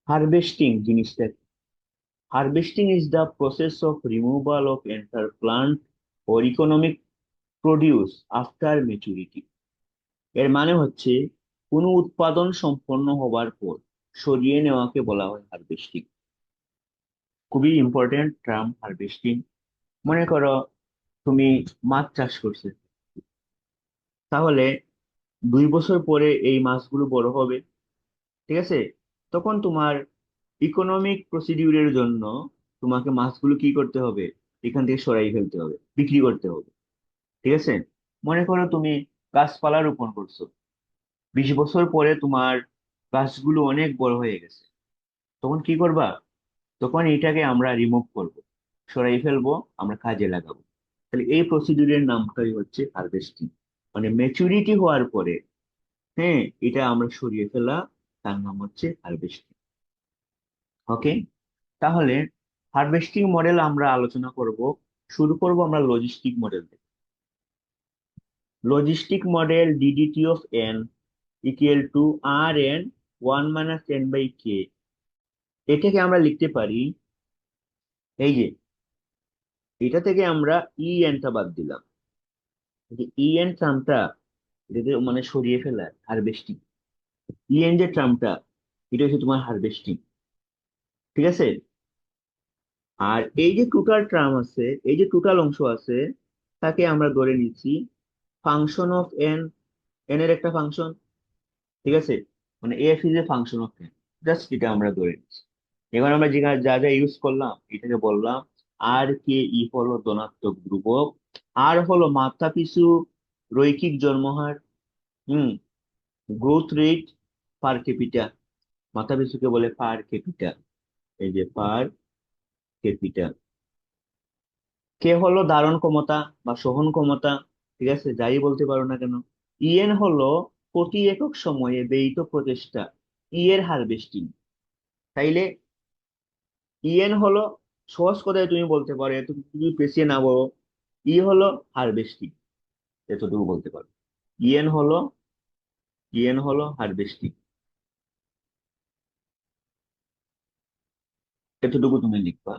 Harvesting জিনিসটা কি? Harvesting is the process of removal of enter plant or economic produce after maturity। এর মানে হচ্ছে কোনো উৎপাদন সম্পন্ন হবার পর সরিয়ে নেওয়াকে বলা হয় হারভেস্টিং। খুবই ইম্পর্টেন্ট টার্ম হারভেস্টিং। মনে করো তুমি মাছ চাষ করছে, তাহলে 2 বছর পরে এই মাছগুলো বড় হবে, ঠিক আছে? তখন তোমার ইকোনমিক প্রসিডিউরের জন্য তোমাকে মাছগুলো কি করতে হবে? এখান থেকে সরাই ফেলতে হবে, বিক্রি করতে হবে, ঠিক আছে? মনে করো তুমি গাছপালা রোপণ করছো, 20 বছর পরে তোমার গাছগুলো অনেক বড় হয়ে গেছে, তখন কি করবা? তখন এটাকে আমরা রিমুভ করব, সরাই ফেলবো, আমরা কাজে লাগাবো। তাহলে এই প্রসিডিউরের নামটাই হচ্ছে হারভেস্টিং। মানে ম্যাচুরিটি হওয়ার পরে, হ্যাঁ, এটা আমরা সরিয়ে ফেলা, তার নাম হচ্ছে হারভেস্টিং। ওকে, তাহলে হারভেস্টিং মডেল আমরা আলোচনা করব। শুরু করব আমরা লজিস্টিক মডেল থেকে। Logistic model DDT of N equal to R N one minus N by K. এটাকে আমরা লিখতে পারি, এই যে এটা থেকে আমরা ই এনটা বাদ দিলাম, যে ই এন টার্মটা এটাকে মানে সরিয়ে ফেলা হারভেস্টিং। ই এন যে টার্মটা, এটা হচ্ছে তোমার হারভেস্টিং, ঠিক আছে? আর এই যে টোটাল টার্ম আছে, এই যে টোটাল অংশ আছে, তাকে আমরা ধরে নিচ্ছি ফাংশন অফ এন, এন এর একটা ফাংশন, ঠিক আছে? মানে F is a function of N, just এটা আমরা ধরে নিচ্ছি। এবার আমরা যা যা ইউজ করলাম এটাকে বললাম আর কে। ই হলো ধনাত্মক ধ্রুবক, আর হলো মাথাপিছু রৈখিক জন্মহার, হুম, গ্রোথ রেট পার ক্যাপিটা, মাথাপিছুকে বলে পার ক্যাপিটা, এই যে পার ক্যাপিটা। কে হলো ধারণ ক্ষমতা বা সহন ক্ষমতা, ঠিক আছে, যাই বলতে পারো না কেন। ইএন হলো প্রতি একক সময়ে ব্যয়িত প্রচেষ্টা, ই এর হারভেস্টিং। তাইলে ইএন হলো, সহজ কথায় তুমি বলতে পারো, এত তুমি পেছিয়ে না বলো, ই হলো হারভেস্টিং, এতটুকু বলতে পারো। ইএন হলো, ইএন হলো হারভেস্টিং, এতটুকু তুমি লিখবা।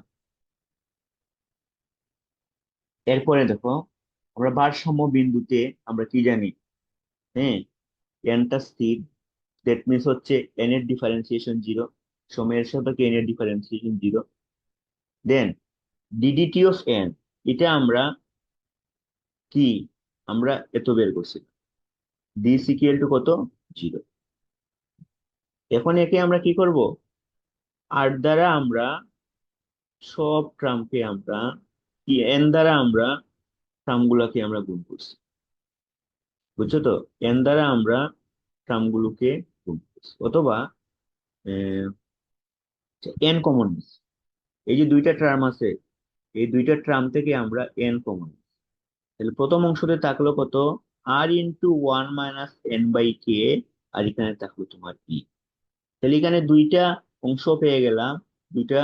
এরপরে দেখো, আমরা ভারসাম্য বিন্দুতে আমরা কি জানি? হ্যাঁ, এনটা স্থির, দ্যাট মিনস হচ্ছে এন এর ডিফারেন্সিয়েশন জিরো, সময়ের সাপেক্ষে এন এর differentiation zero. Then DDT of N, এটা আমরা কি, আমরা এত বের করছি, ডি সিকিউয়াল টু কত? জিরো। এখন একে আমরা কি করব? আর দ্বারা আমরা সব ট্রামকে আমরা কি, এন দ্বারা আমরা ট্রামগুলোকে আমরা গুণ করছি, বুঝছো তো? এন দ্বারা আমরা ট্রামগুলোকে গুণ করছি, অথবা এন কমন নিচ্ছি। এই যে দুইটা ট্রাম আছে, এই দুইটা ট্রাম থেকে আমরা এন কমন, তাহলে প্রথম অংশতে থাকলো কত? R into one minus N by K, আর এখানে থাকলো তোমার ই। তাহলে এখানে দুইটা অংশ পেয়ে গেলাম, দুইটা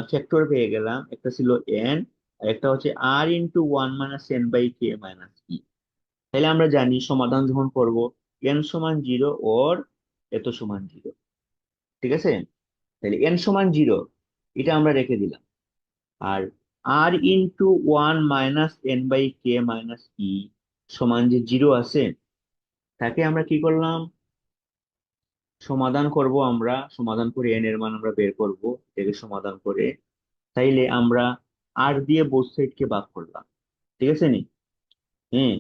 ফ্যাক্টর পেয়ে গেলাম, একটা ছিল এন, আর একটা হচ্ছে R into one minus N by K minus E. তাহলে আমরা জানি সমাধান যখন করব, এন সমান জিরো ওর এত সমান জিরো, ঠিক আছে? তাহলে এন সমান জিরো, এটা আমরা রেখে দিলাম। আর R into one minus N by K minus E সমান যে জিরো আছে, তাকে আমরা কি করলাম? সমাধান করব, আমরা সমাধান করে এন এর মান আমরা বের করব, এটাকে সমাধান করে। তাইলে আমরা আর দিয়ে বোথ সাইডকে ভাগ করলাম, ঠিক আছে নি? হ্যাঁ,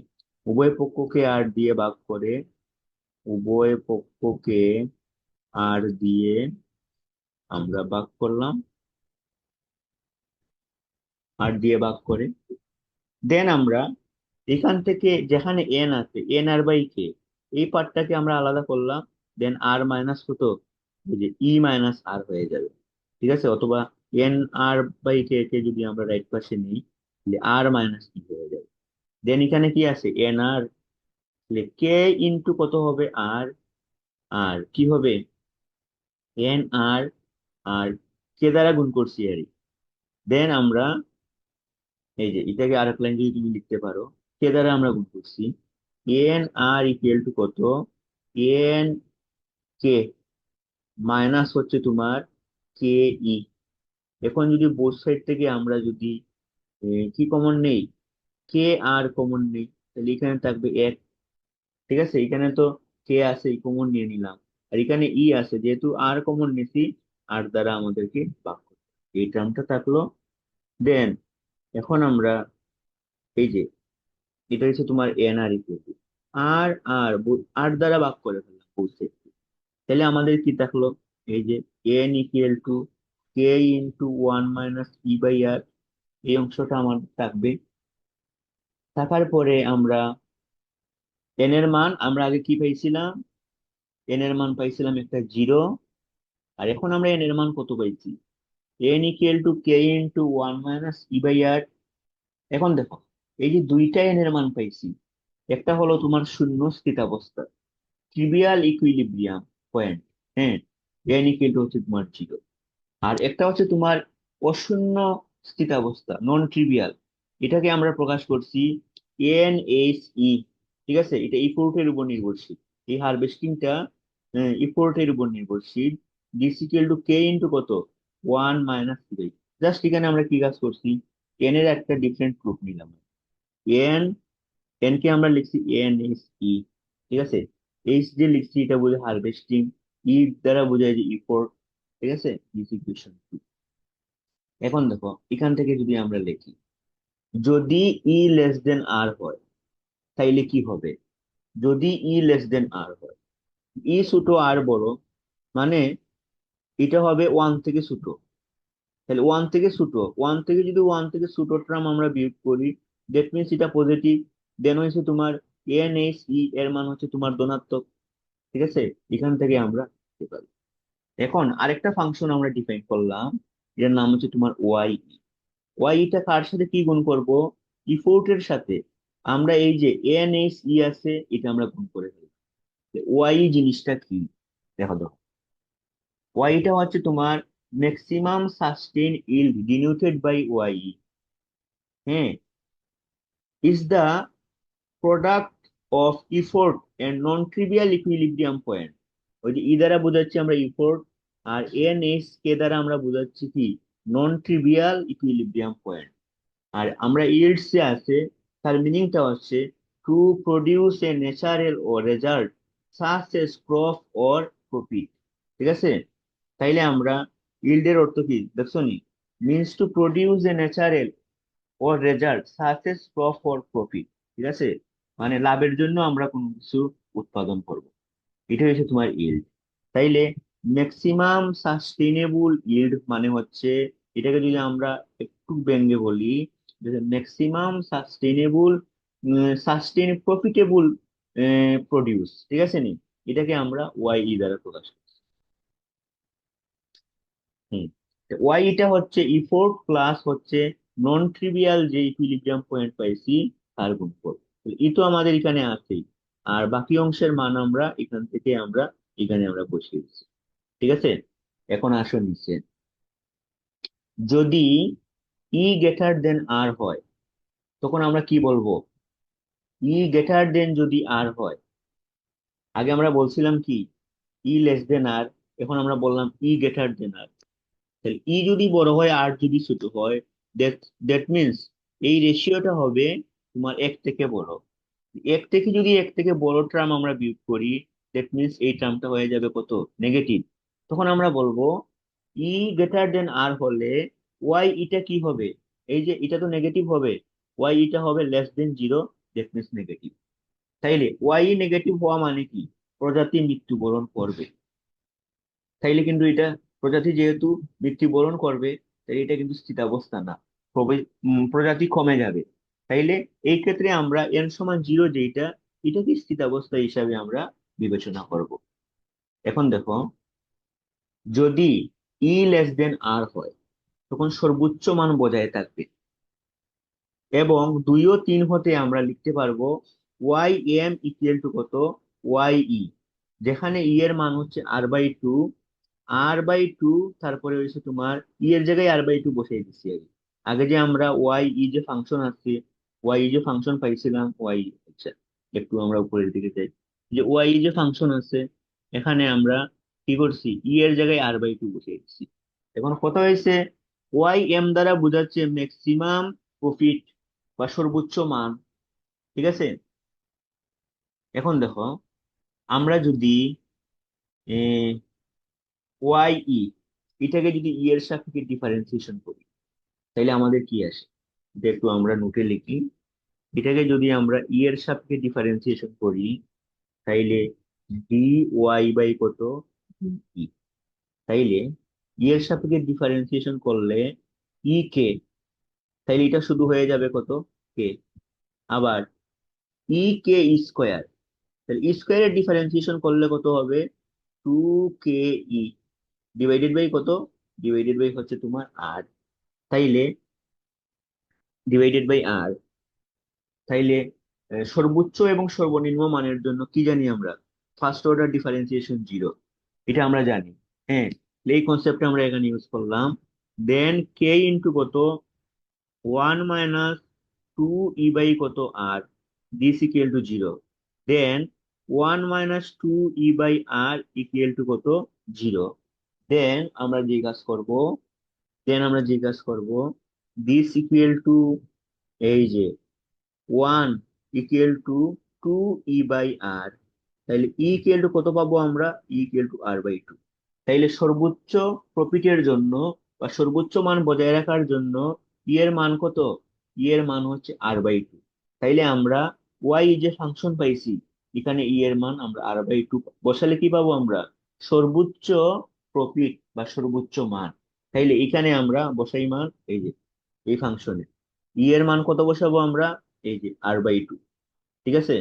উভয় পক্ষকে আর দিয়ে ভাগ করে, উভয় পক্ষকে আর দিয়ে আমরা ভাগ করলাম, আর দিয়ে ভাগ করে। দেন আমরা এখান থেকে যেখানে এন আছে, এন আর বাই কে, এই পার্টটাকে আমরা আলাদা করলাম। দেন আর মাইনাস কত, এই যে ই মাইনাস আর হয়ে যাবে, ঠিক আছে? অথবা এন আর বাই কে কে যদি আমরা রাইট পাশে নিই, তাহলে আর মাইনাস ই হয়ে যাবে। দেন এখানে কি আছে? এন আর, তাহলে কে ইন্টু কত হবে? আর, আর কি হবে? এন আর, আর কে দ্বারা গুণ করছি আর। দেন আমরা এই যে এটাকে আরেক লাইন যদি তুমি লিখতে পারো, কে দ্বারা আমরা গুণ করছি, এন আর ইকুয়াল টু কত? এন কে মাইনাস হচ্ছে তোমার কে ই। এখন যদি বোথ সাইড থেকে আমরা যদি কি কমন নেই, কে আর কমন নেই, তাহলে এখানে থাকবে এক। ঠিক আছে, এখানে তো কে আছে, এই কমন নিয়ে নিলাম। আর এখানে ই আছে, যেহেতু আর কমন নিছি, আর দ্বারা আমাদেরকে ভাগ করতে হবে। এই টার্মটা থাকলো। দেন এখন আমরা এই যে এটা হচ্ছে তোমার এন আর ইকুয়াল টু আর আর আর দ্বারা ভাগ করে ফেললাম বুঝছে। তাহলে আমাদের কি থাকলো, এই যে N equal to K into one minus E by R, এই অংশটা আমাদের থাকবে। থাকার পরে আমরা এন এর মান আমরা আগে কি পাইছিলাম, এন এর মান পাইছিলাম একটা জিরো। আর এখন আমরা এন এর মান কত পাইছি, N equal to K into one minus E by R. এখন দেখো, এই যে দুইটা এন এর মান পাইছি, একটা হলো তোমার শূন্য স্থিতাবস্থা, ট্রিভিয়াল ইকুইলিব্রিয়াম পয়েন্ট, হ্যাঁ, এন ইকুয়াল টু হচ্ছে তোমার জিরো। আর একটা হচ্ছে তোমার অশূন্য স্থিতাবস্থা, নন ট্রিভিয়াল, এটাকে আমরা প্রকাশ করছি এন এইচ ই। ঠিক আছে, এটা ইফোর্টের উপর নির্ভরশীল, এই হারভেস্টিংটা ইফোর্টের উপর নির্ভরশীল। This equal to K into কত, ওয়ান মাইনাস থ্রি। জাস্ট এখানে আমরা কি কাজ করছি, এন এর একটা ডিফারেন্ট প্রুফ নিলাম। এন, এন কে আমরা লিখছি এন এইচ ই। ঠিক আছে, এইচ যে লিখছি এটা বোঝায় হারভেস্টিং, ই দ্বারা বোঝায় যে ইফোর্ট। ঠিক আছে, দিস ইকুয়েশন। এখন দেখো এখান থেকে যদি আমরা লিখি, যদি ই লেস দেন আর হয় তাইলে কি হবে, যদি ই লেস দেন আর হয়, ই ছোট আর বড়, মানে এটা হবে ওয়ান থেকে ছোট। তাহলে ওয়ান থেকে ছোট, ওয়ান থেকে যদি ওয়ান থেকে ছোট টার্ম আমরা বিয়োগ করি, দ্যাট মিনস এটা পজিটিভ। দেন হচ্ছে তোমার এন এইচ ই এর মান হচ্ছে তোমার ধনাত্মক। ঠিক আছে, এখান থেকে আমরা পেতে পারি। এখন আরেকটা ফাংশন আমরা ডিফাইন করলাম, এর নাম হচ্ছে তোমার ওয়াই। ওয়াইটা কার সাথে কি গুণ করব, ইফোর্টের সাথে। আমরা এই যে এন এইচ ই আছে, এটা আমরা গুণ করে ফেলবো। ওয়াই জিনিসটা কি, দেখো দেখো, ওয়াইটা হচ্ছে তোমার maximum sustain yield denoted by Y, হ্যাঁ, is the product of effort and non trivial equilibrium point. ওই যে ই দ্বারা বোঝাচ্ছি আমরা ইফোর্ট, আর এন এইচ কে দ্বারা আমরা বোঝাচ্ছি কি, নন ট্রিভিয়াল ইকুইলিব্রিয়াম পয়েন্ট। আর আমরা ইল্ডস যে আছে, তার মিনিংটা হচ্ছে টু প্রডিউস এ ন্যাচারাল ও result such as crop or profit. ঠিক আছে, তাইলে আমরা ইল্ডের অর্থ কি দেখছো নি, means two produce a natural ও result such as crop or profit. ঠিক আছে, মানে লাভের জন্য আমরা কোনো কিছু উৎপাদন করব, এটা হচ্ছে তোমার ইল্ড। তাইলে ম্যাক্সিমাম সাস্টেনেবল ইল্ড মানে হচ্ছে, এটাকে যদি আমরা একটু ব্যঙ্গে বলি, maximum sustainable, sustain profitable produce. ঠিক আছে নি, এটাকে আমরা ওয়াই দ্বারা প্রকাশ করি। হুম, ওয়াই এটা হচ্ছে ইফোর্ট প্লাস হচ্ছে নন ট্রিভিয়াল যে ইকুইলিব্রিয়াম পয়েন্ট পাইছি তার গুণফল। ই তো আমাদের এখানে আছেই, আর বাকি অংশের মান আমরা এখান থেকে আমরা এখানে আমরা বসিয়ে দিচ্ছি। ঠিক আছে, এখন আসো নিচে, যদি ই গ্রেটার দেন আর হয় তখন আমরা কি বলবো, ই গ্রেটার দেন যদি আর হয়, আগে আমরা বলছিলাম কি ই লেস দেন আর, এখন আমরা বললাম ই গ্রেটার দেন আর। তাহলে ই যদি বড় হয় আর যদি ছোট হয়, দ্যাট দ্যাট মিনস এই রেশিওটা হবে তোমার এক থেকে বড়। এক থেকে যদি এক থেকে বড় টার্ম আমরা বিয়োগ করি, দ্যাট মিনস এই টার্মটা হয়ে যাবে কত, নেগেটিভ। তখন আমরা বলবো ই গ্রেটার দেন আর হলে ওয়াই এটা কি হবে, এই যে এটা তো নেগেটিভ হবে, ওয়াই এটা হবে less than zero, that means negative. তাইলে ওয়াই নেগেটিভ হওয়া মানে কি, প্রজাতি মৃত্যুবরণ করবে। তাইলে কিন্তু এটা, প্রজাতি যেহেতু মৃত্যুবরণ করবে, তাই এটা কিন্তু স্থিতাবস্থা না, প্রজাতি কমে যাবে। তাইলে এই ক্ষেত্রে আমরা এন সমান জিরো যেটা, এটাকে স্থিতাবস্থা হিসাবে আমরা বিবেচনা করব। এখন দেখো, যদি ই লেস দেন আর হয় তখন সর্বোচ্চ মান বজায় থাকবে, এবং দুই ও তিন হতে আমরা লিখতে পারবো ওয়াই এম ইকুয়াল টু কত, ওয়াই ই, যেখানে ই এর মান হচ্ছে R by two, R by two, তারপরে হচ্ছে তোমার ই এর জায়গায় আর বাই টু বসিয়ে দিচ্ছি আগে। আগে যে আমরা ওয়াই ই যে ফাংশন আছে, ওয়াই যে ফাংশন পাইছিলাম ওয়াই, আচ্ছা একটু আমরা উপরের দিকে যাই, যে ওয়াই যে ফাংশন আছে, এখানে আমরা কি করছি, এর জায়গায় r/2 বসিয়ে দিচ্ছি। এখন কথা হয়েছে ওয়াই এম দ্বারা বোঝাচ্ছে ম্যাক্সিমাম প্রফিট বা সর্বোচ্চ মান। ঠিক আছে, এখন দেখো আমরা যদি ওয়াই এটাকে যদি এর সাপেক্ষে ডিফারেন্সিয়েশন করি তাহলে আমাদের কি আসে, এটা একটু আমরা নোটে লিখি। এটাকে যদি আমরা এর সাপেক্ষে ডিফারেন্সিয়েশন করি তাইলে ডি ওয়াই বাই কত ই, তাইলে এর সাপেক্ষে ডিফারেন্সিয়েশন করলে কে, তাইলে এটা শুধু হয়ে যাবে কত কে। আবার কে স্কোয়ার, তাহলে স্কোয়ারের ডিফারেন্সিয়েশন করলে কত হবে 2 কে ই ডিভাইডেড বাই কত, ডিভাইডেড বাই হচ্ছে তোমার আর, তাইলে ডিভাইডেড বাই আর, তাইলে সর্বোচ্চ এবং সর্বনিম্ন মানের জন্য কি জানি আমরা, ফার্স্ট অর্ডার ডিফারেন্সিয়েশন জিরো, এটা আমরা জানি। হ্যাঁ, এই কনসেপ্ট আমরা এখানে ইউজ করলাম। দেন কে ইন্টু কত 1 - 2 ই বাই কত R, this equal to zero. Then 1 - 2 E by R equal to কত, জিরো। দেন আমরা যে কাজ করব, দিস ইকুয়াল টু এই যে 1 = 2 ই বাই আর, তাহলে ইকুয়াল টু কত পাবো আমরা, ইকুয়াল টু r/2। তাইলে সর্বোচ্চ প্রফিটের জন্য বা সর্বোচ্চ মান বজায় রাখার জন্য এর মান কত, এর মান হচ্ছে r/2। তাইলে আমরা ওয়াই যে ফাংশন পাইছি, এখানে এর মান আমরা r/2 বসালে কি পাবো আমরা, সর্বোচ্চ প্রফিট বা সর্বোচ্চ মান। তাইলে এখানে আমরা বসাই মান এই যে এই ফাংশনে এর মান কত বসাবো আমরা, এই যে r/2। ঠিক আছে,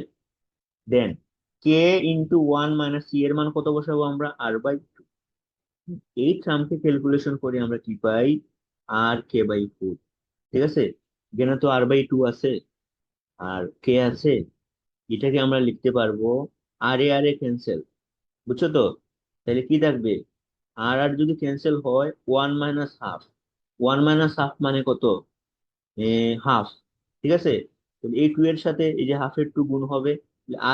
দেন কে ইন্টু 1 - c এর মান কত বসাবো আমরা, r/2। এই টার্মকে ক্যালকুলেশন করে আমরা কি পাই, r/k/4। ঠিক আছে, এখানে তো r/2 আছে আর কে আছে, এটাকে আমরা লিখতে পারবো আর এ ক্যান্সেল, বুঝছো তো। তাহলে কি থাকবে, আর আর যদি ক্যান্সেল হয় 1 - ½ 1 - ½ মানে কত, হাফ। ঠিক আছে, তাহলে এই 2 এর সাথে এই যে হাফের 2 গুণ হবে,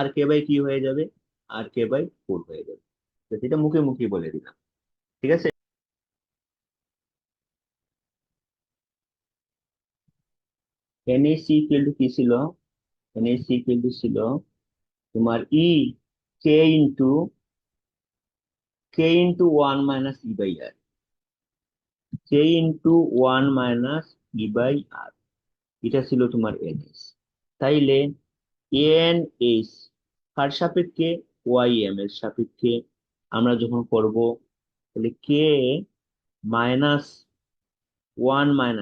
r/k/, কি হয়ে যাবে, r/k/4 হয়ে যাবে। তো এটা মুখে মুখে বলে দিলাম। ঠিক আছে, এনএসি ইকুয়াল টু কি ছিল, এনএসি ইকুয়াল টু ছিল তোমার কে ইন্টু কে ইন্টু 1 - ই/আর, কে ইন্টু 1 - ই/আর, এটা ছিল তোমার এনএস। তাইলে এনএস কার সাপেক্ষে, এর সাপেক্ষে আমরা যখন করব, তাহলে কে মাইনাস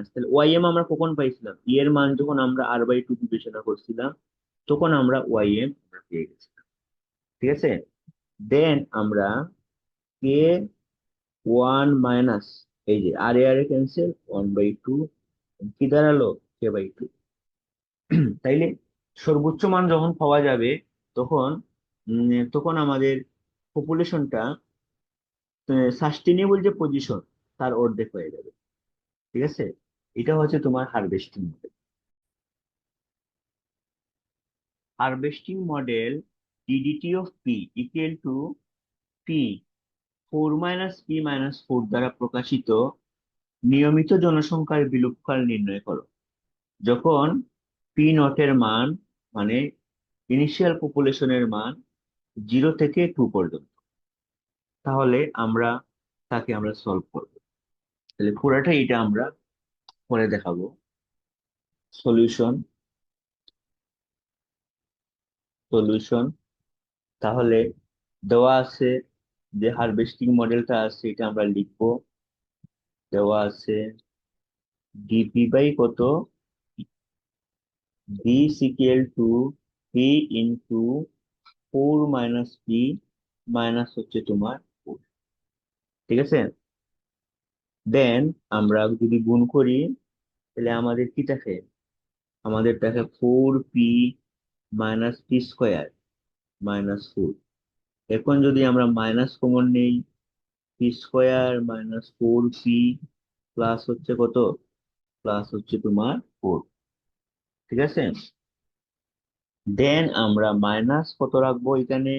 তাহলে আমরা কখন পাইছিলাম, এর মান যখন আমরা r/2 বিবেচনা করছিলাম তখন আমরা আমরা পেয়ে গেছিলাম। ঠিক আছে, দেন আমরা কে মাইনাস এই যে আর এ ক্যান্সেল 1/2, কি দাঁড়ালো k/2। তাইলে সর্বোচ্চ মান যখন পাওয়া যাবে তখন তখন আমাদের পপুলেশনটা সাস্টেনেবল যে পজিশন তার অর্ধেক হয়ে যাবে। ঠিক আছে, এটা হচ্ছে তোমার harvesting model. Harvesting model DDT of P equal to P 4 - p - 4 দ্বারা প্রকাশিত নিয়মিত জনসংখ্যার বিলুপ্তকাল নির্ণয় করো, যখন পি নটের মান মানে ইনিশিয়াল পপুলেশনের মান 0 থেকে 2 পর্যন্ত, তাহলে আমরা তাকে আমরা সলভ করবো। তাহলে পুরাটা এটা আমরা করে দেখাবো। সলিউশন, সলিউশন, তাহলে দেওয়া আছে যে হারভেস্টিং মডেলটা আছে এটা আমরা লিখবো। দেওয়া আছে ডিপি বাই কত, B equal to P into 4 - p minus হচ্ছে তোমার 4। ঠিক আছে, দেন আমরা যদি গুণ করি তাহলে আমাদের কি থাকে, আমাদের থাকে 4p - p² এখন যদি আমরা মাইনাস কমন নেই, p² - 4p প্লাস হচ্ছে কত, প্লাস হচ্ছে তোমার 4। ঠিক আছে, দেন আমরা মাইনাস কত রাখবো এখানে,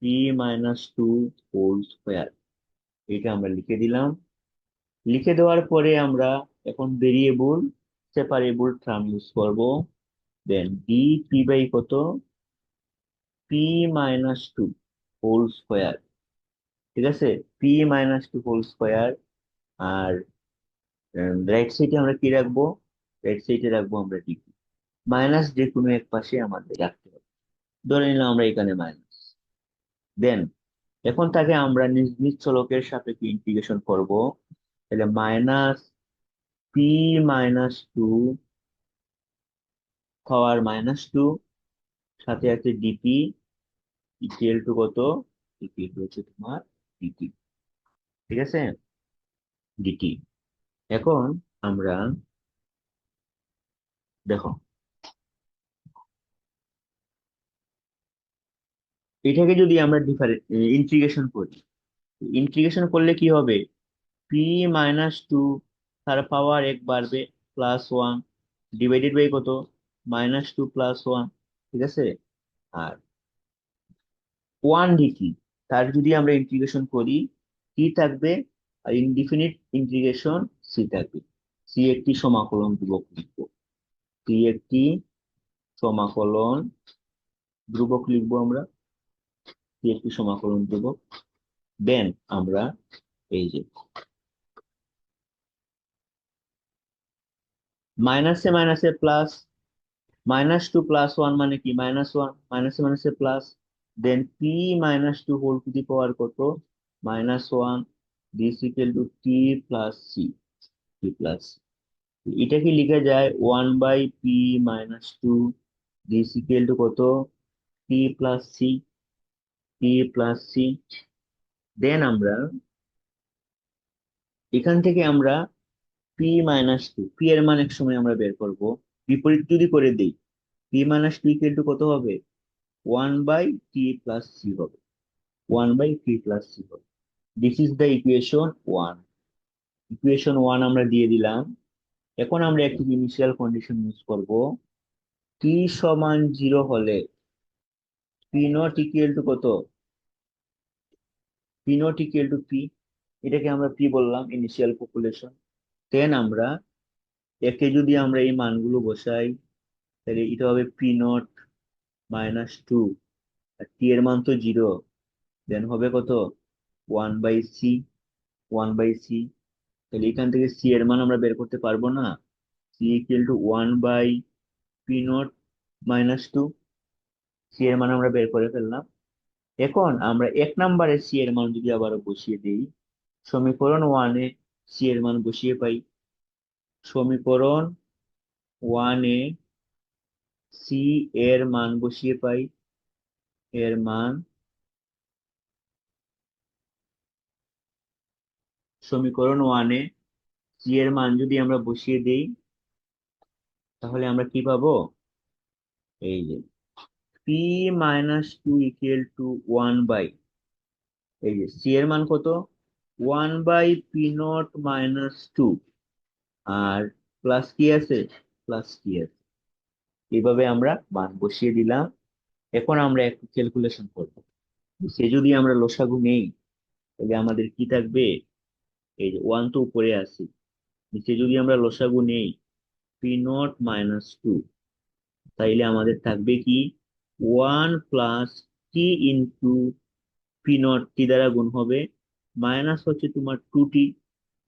p-2 হোল স্কোয়ার, এটা আমরা লিখে দিলাম। লিখে দেওয়ার পরে আমরা এখন ভেরিয়েবল সেপারেবল টার্ম ইউজ করব। দেন পি বাই কত, p-2 হোল স্কোয়ার, ঠিক আছে, p-2 হোল স্কোয়ার। আর রাইট সাইডে আমরা কি রাখবো, রাইট সাইডে রাখবো আমরা ডিপি, মাইনাস যে কোনো এক পাশে আমাদের রাখতে হবে। ধরে নিলাম আমরা এখানে মাইনাস। দেন এখন তাকে আমরা নিজ নিজ চলকের সাপেক্ষে ইন্টিগ্রেশন করব। তাহলে মাইনাস p-2 পাওয়ার -2, সাথে আছে ডিপি ইকুয়াল টু কত, ইকুয়াল টু হচ্ছে তোমার ডিটি, ঠিক আছে, ডিটি। এখন আমরা দেখো এটাকে যদি আমরা ইন্টিগ্রেশন করি, ইন্টিগ্রেশন করলে কি হবে, p-2 তার পাওয়ার এক বাড়বে +1 ডিভাইডেড বাই কত, -2 +1, ঠিক আছে। আর 1 ডিটি, তার যদি আমরা ইন্টিগ্রেশন করি কি থাকবে, আর ইনডিফিনিট ইন্টিগ্রেশন সি থাকবে। সি একটি সমাকলন ধ্রুবক লিখবো, সি একটি সমাকলন ধ্রুবক লিখবো আমরা, সি একটি সমাকলন ধ্রুবক। দেন আমরা এই যে মাইনাসে মাইনাসে প্লাস, -2 +1 মানে কি -1, মাইনাসে মাইনাসে plus. Then p-2 whole to the power কত, -1, this equal to T plus C, T plus. এটা কি লিখা যায় 1/p-2, দিস ইকুয়াল টু কত, T plus C, T plus C. Then আমরা এখান থেকে আমরা p-2, p এর মান এক সময় আমরা বের করব, বিপরীত যদি করে দিই p-2 ইকুয়াল টু কত হবে, 1/t প্লাস সি হবে, 1/t প্লাস সি হবে। This is the equation 1। Equation 1 আমরা দিয়ে দিলাম। এখন আমরা একটি ইনিশিয়াল কন্ডিশন ইউজ করব, t সমান 0 হলে p0 ইকুয়াল টু কত, p0 ইকুয়াল টু p, এটাকে আমরা p বললাম, ইনিশিয়াল পপুলেশন। দেন আমরা একে যদি আমরা এই মানগুলো বসাই, তাহলে এটা হবে p0-2, আর t এর মান তো 0, দেন হবে কত, 1/c, 1/c। তাহলে এখান থেকে সি এর মান আমরা বের করতে পারবো না, C equal to 1/p0-2, C এর মান আমরা বের করে ফেললাম। এখন আমরা 1 নম্বরে সি এর মান যদি আবার বসিয়ে দিই, সমীকরণ 1-এ সি এর মান বসিয়ে পাই, সমীকরণ 1-এ সি এর মান বসিয়ে পাই, এর মান, সমীকরণ 1-এ সি এর মান যদি আমরা বসিয়ে দিই, তাহলে আমরা কি পাবো, এই যে p-2 ইকুয়াল টু 1 বাই, এই যে সি এর মান কত, 1/p0-2, আর প্লাস কি আছে, প্লাস কি আছে, এইভাবে আমরা মান বসিয়ে দিলাম। এখন আমরা একটু ক্যালকুলেশন করব, সে যদি আমরা লসাগু নেই তাহলে আমাদের কি থাকবে, এই যে 1 তো উপরে আছে, নিচে যদি আমরা লসাগু নেই p0-2, তাইলে আমাদের থাকবে কি, 1 + t p0, টি দ্বারা গুণ হবে, মাইনাস হচ্ছে তোমার 2t।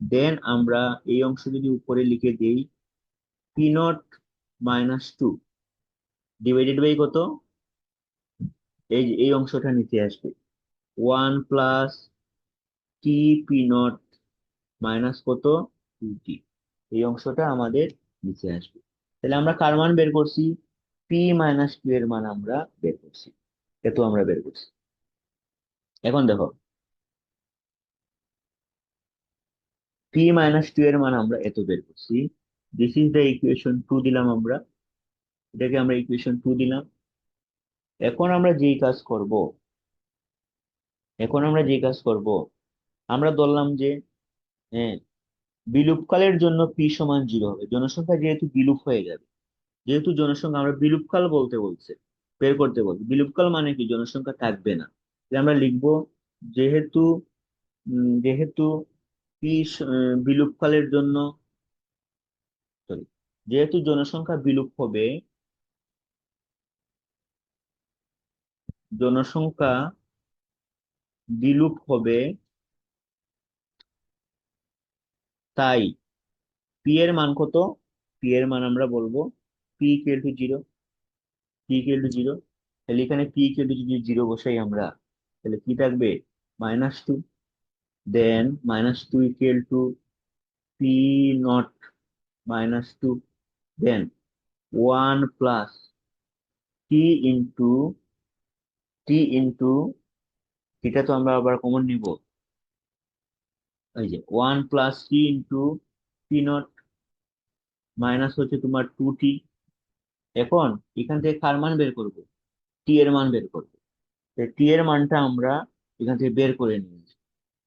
দেন আমরা এই অংশ যদি উপরে লিখে দেই, p0-2 ডিভাইডেড বাই কত, এই যে এই অংশটা নিচে আসবে, 1 + t p0 মাইনাস কত, 2t, এই অংশটা আমাদের নিচে আসবে। তাহলে আমরা কার মান বের করছি, p-2 এর মান আমরা বের করছি, এত আমরা বের করছি। এখন দেখো p-2 এর মান আমরা এত বের করছি, দিস ইজ দ্য ইকুয়েশন 2 দিলাম আমরা, এটাকে আমরা ইকুয়েশন 2 দিলাম। এখন আমরা যেই কাজ করব, এখন আমরা যে কাজ করব, আমরা ধরলাম যে হ্যাঁ, বিলুপ্তকালের জন্য p=0 হবে, জনসংখ্যা যেহেতু বিলুপ্ত হয়ে যাবে, যেহেতু জনসংখ্যা আমরা বিলুপ্তকাল বলতে বলছে, বের করতে বলছে, বিলুপ্তকাল মানে কি, জনসংখ্যা থাকবে না। যে আমরা লিখবো যেহেতু যেহেতু পি বিলুপ্তকালের জন্য, সরি, যেহেতু জনসংখ্যা বিলুপ্ত হবে, জনসংখ্যা বিলুপ্ত হবে, তাই পি এর মান কত? পি এর মান আমরা বলবো P equal to zero. P equal to zero, তাহলে এখানে পি ইকুয়াল টু যদি জিরো বসাই আমরা, তাহলে কি থাকবে? -2। Then -2 equal to P not -2। Then 1 plus T into T into, এটা তো আমরা আবার কমন নিব, এই যে 1 plus T into P not minus হচ্ছে তোমার 2t। এখন এখান থেকে কার মান বের করবো? টি এর মান বের করবো। টি এর মানটা আমরা এখান থেকে বের করে নিয়েছি।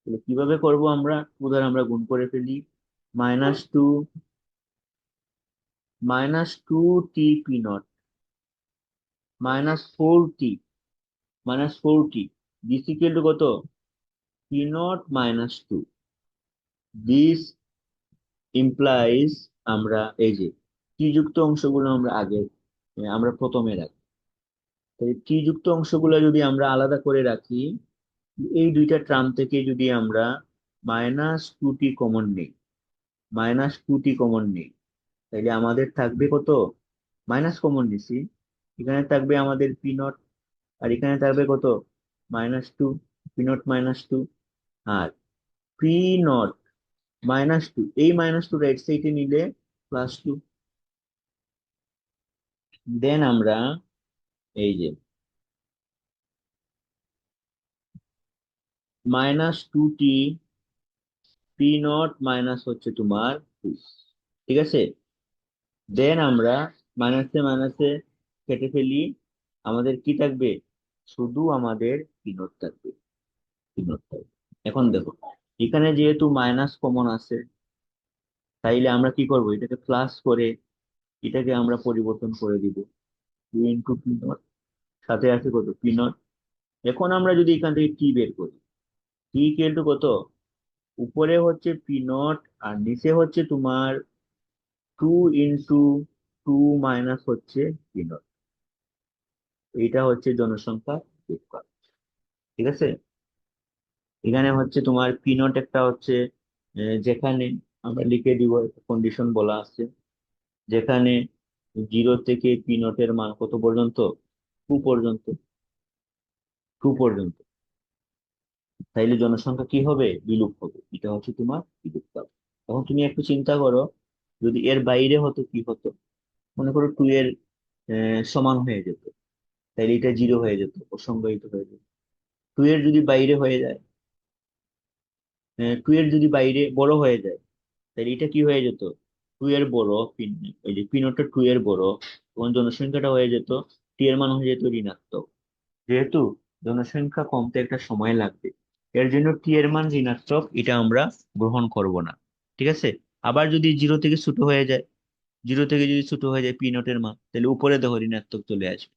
তাহলে কিভাবে করব আমরা? উদাহরণ আমরা গুণ করে ফেলি। -2, -2t p0 -4t, -4t, this equal to কত? p0 - 2। দিস ইমপ্লাইজ, আমরা এই যে টি যুক্ত অংশগুলো আমরা আগে আমরা প্রথমে রাখি। তাই টি যুক্ত অংশগুলো যদি আমরা আলাদা করে রাখি, এই দুইটা টার্ম থেকে যদি আমরা -2t কমন নিই, -2t কমন নিই, তাইলে আমাদের থাকবে কত? মাইনাস কমন নিছি, এখানে থাকবে আমাদের পি নট, আর এখানে থাকবে কত? -2, p0 - 2। আর p0 - 2, এই -2 রাইট সাইডে নিলে +2। দেন আমরা এই যে -2t p0 মাইনাস হচ্ছে তোমার 2, ঠিক আছে। দেন আমরা মাইনাসে মাইনাসে কেটে ফেলি, আমাদের কি থাকবে? শুধু আমাদের পি0 থাকবে, পি0 থাকবে। এখন দেখো, এখানে যেহেতু মাইনাস কমন আছে, তাইলে আমরা কি করব? এটাকে প্লাস করে এটাকে আমরা পরিবর্তন করে দিব, 2 × p0, সাথে আছে কত? পি0। এখন আমরা যদি এখান থেকে টি বের করি, টি ইকুয়াল টু কত? উপরে হচ্ছে পি0 আর নিচে হচ্ছে তোমার 2 × 2 মাইনাস হচ্ছে পি0। এইটা হচ্ছে জনসংখ্যা বিস্তার, ঠিক আছে। এখানে হচ্ছে তোমার পি0 একটা হচ্ছে যেখানে আমরা লিখে দিব, কন্ডিশন বলা আছে, যেখানে 0 থেকে পি0 এর মান কত পর্যন্ত? 2 পর্যন্ত, 2 পর্যন্ত। তাইলে জনসংখ্যা কি হবে? বিলুপ্ত হবে, এটা হচ্ছে তোমার বিলুপ্ত। এখন তুমি একটু চিন্তা করো, যদি এর বাইরে হতো কি হতো? মনে করো 2 এর সমান হয়ে যেত, তাইলে এটা 0 হয়ে যেত, অসংজ্ঞায়িত হয়ে যেত। 2 এর যদি বাইরে হয়ে যায়, 2 এর যদি বাইরে বড় হয়ে যায়, তাহলে এটা কি হয়ে যেত? 2 এর বড় পিন, ওই যে পিনটা 2 এর বড়, তখন জনসংখ্যাটা হয়ে যেত, টি এর মান হয়ে যেত ঋণাত্মক। যেহেতু জনসংখ্যা কমতে একটা সময় লাগবে, এর জন্য টি এর মান ঋণাত্মক, এটা আমরা গ্রহণ করব না, ঠিক আছে। আবার যদি 0 থেকে ছোট হয়ে যায়, 0 থেকে যদি ছোট হয়ে যায় পি নটের মান, তাহলে উপরে দেখো ঋণাত্মক চলে আসবে,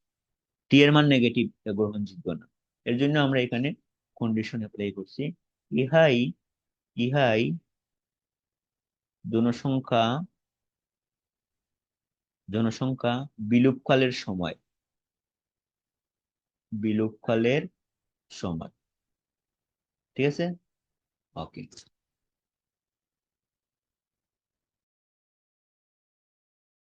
টি এর মান নেগেটিভ, গ্রহণযোগ্য না। এর জন্য আমরা এখানে কন্ডিশন অ্যাপ্লাই করছি। ইহাই ইহাই জনসংখ্যা জনসংখ্যা বিলুপ্তকালের সময়, বিলুপ্তকালের সময়, ঠিক আছে। ওকে।